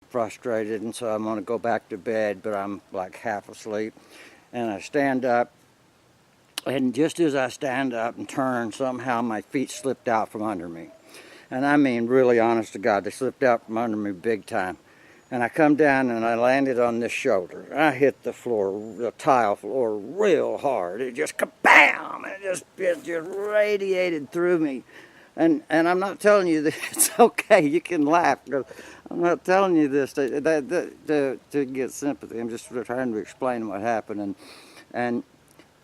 frustrated, and so I'm going to go back to bed, but I'm like half asleep. And I stand up, and just as I stand up and turn, somehow my feet slipped out from under me. And I mean, really, honest to God, they slipped out from under me big time. And I come down and I landed on this shoulder. I hit the floor, the tile floor, real hard. It just kabam! It just radiated through me. And I'm not telling you that it's okay. You can laugh. I'm not telling you this to get sympathy. I'm just trying to explain what happened. And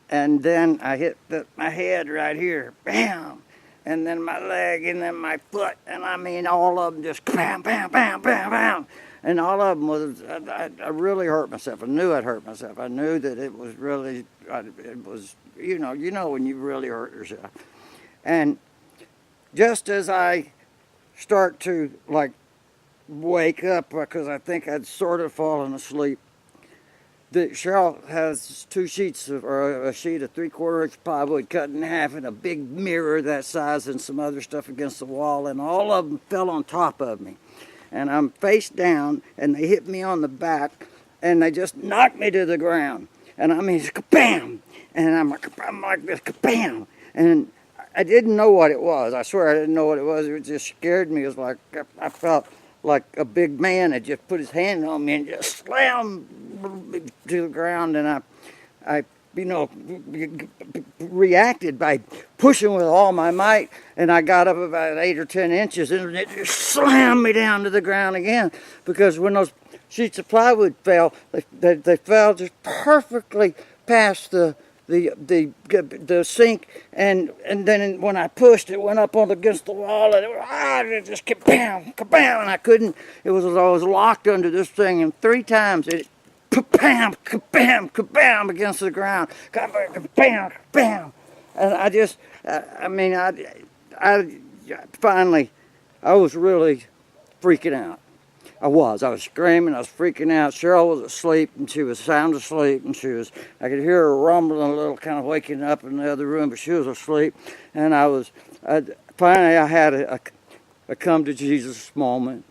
then I hit my head right here, bam, and then my leg, and then my foot, and I mean all of them just bam, bam, bam, bam, bam, and all of them was. I really hurt myself. I knew I'd hurt myself. I knew that it was really, it was, you know when you really hurt yourself. And just as I start to like wake up, because I think I'd sort of fallen asleep, Cheryl has two sheets or a sheet of 3/4 inch plywood cut in half and a big mirror that size and some other stuff against the wall, and all of them fell on top of me. And I'm face down, and they hit me on the back, and they just knocked me to the ground. And I mean, kabam! And I'm like this, kabam! And I didn't know what it was. I swear I didn't know what it was. It just scared me. It was like I felt like a big man had just put his hand on me and just slammed to the ground. And I reacted by pushing with all my might. And I got up about 8 or 10 inches, and it just slammed me down to the ground again. Because when those sheets of plywood fell, they fell just perfectly past the sink, and then when I pushed, it went up on against the wall, and it just kabam, kabam, and I couldn't. It was as I was locked under this thing, and 3 times it kabam, kabam, kabam against the ground, kabam, kabam, kabam, and I finally, I was really freaking out. I was screaming, I was freaking out. Cheryl was asleep, and she was sound asleep, and I could hear her rumbling a little, kind of waking up in the other room, but she was asleep. And finally I had a come to Jesus moment,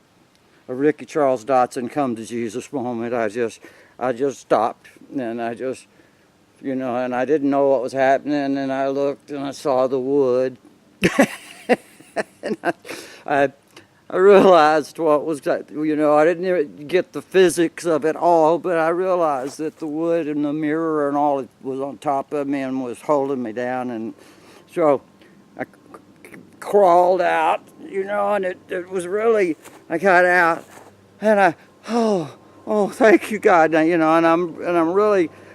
a Ricky Charles Dotson come to Jesus moment. I just stopped, and and I didn't know what was happening, and I looked, and I saw the wood. And I realized what was, I didn't even get the physics of it all, but I realized that the wood and the mirror and all it was on top of me and was holding me down. And so I crawled out, and it was really, I got out, and thank you, God, and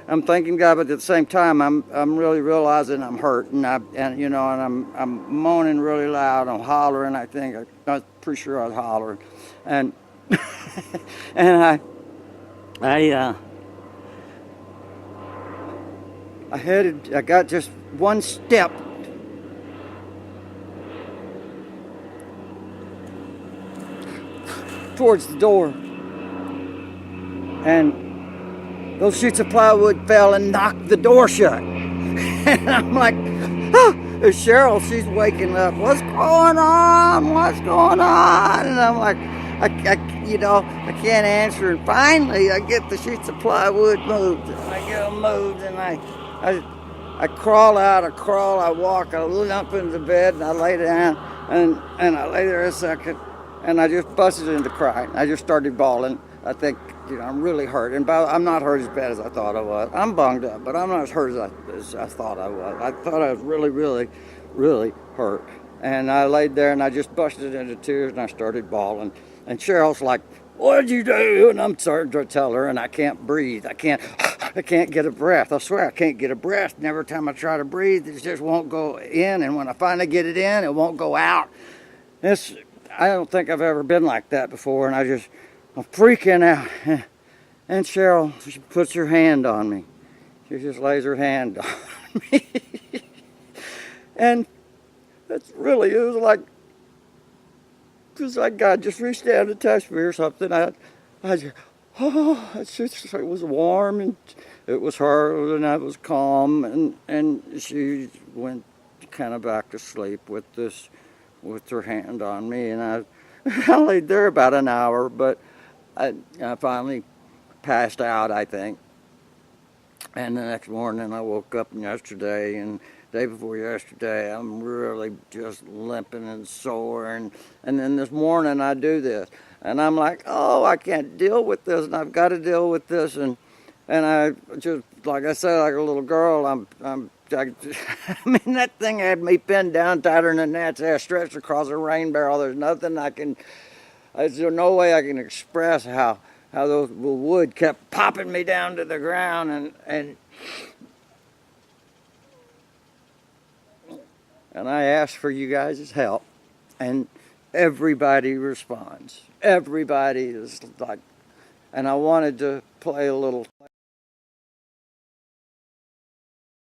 I'm thanking God, but at the same time, I'm really realizing I'm hurt, and I'm moaning really loud. I'm hollering. I'm pretty sure I was hollering, and and I got just one step towards the door, and those sheets of plywood fell and knocked the door shut. And I'm like, it's Cheryl, she's waking up. What's going on? What's going on? And I'm like, I can't answer. And finally, I get the sheets of plywood moved. And I get them moved, and I crawl out, I walk, I limp into the bed, and I lay down, and I lay there a second, and I just busted into crying. I just started bawling. I think, I'm really hurt. And I'm not hurt as bad as I thought I was. I'm bunged up, but I'm not as hurt as I thought I was. I thought I was really, really, really hurt. And I laid there, and I just busted into tears, and I started bawling. And Cheryl's like, "What'd you do?" And I'm starting to tell her, and I can't breathe. I can't get a breath. I swear I can't get a breath. And every time I try to breathe, it just won't go in. And when I finally get it in, it won't go out. I don't think I've ever been like that before. And I'm freaking out. And Cheryl, she puts her hand on me. She just lays her hand on me. And it was like God just reached down and touched me or something. It was warm, and it was her, and I was calm, and she went kind of back to sleep with her hand on me, and I laid there about an hour, but I finally passed out, I think. And the next morning I woke up yesterday, and day before yesterday, I'm really just limping and sore. And then this morning I do this. And I'm like, oh, I can't deal with this, and I've got to deal with this. And I just, like I said, like a little girl, I mean, that thing had me pinned down tighter than that's ass stretched across a rain barrel. There's nothing I can, there's no way I can express how those wood kept popping me down to the ground, and I asked for you guys' help, and everybody responds. Everybody is like, and I wanted to play a little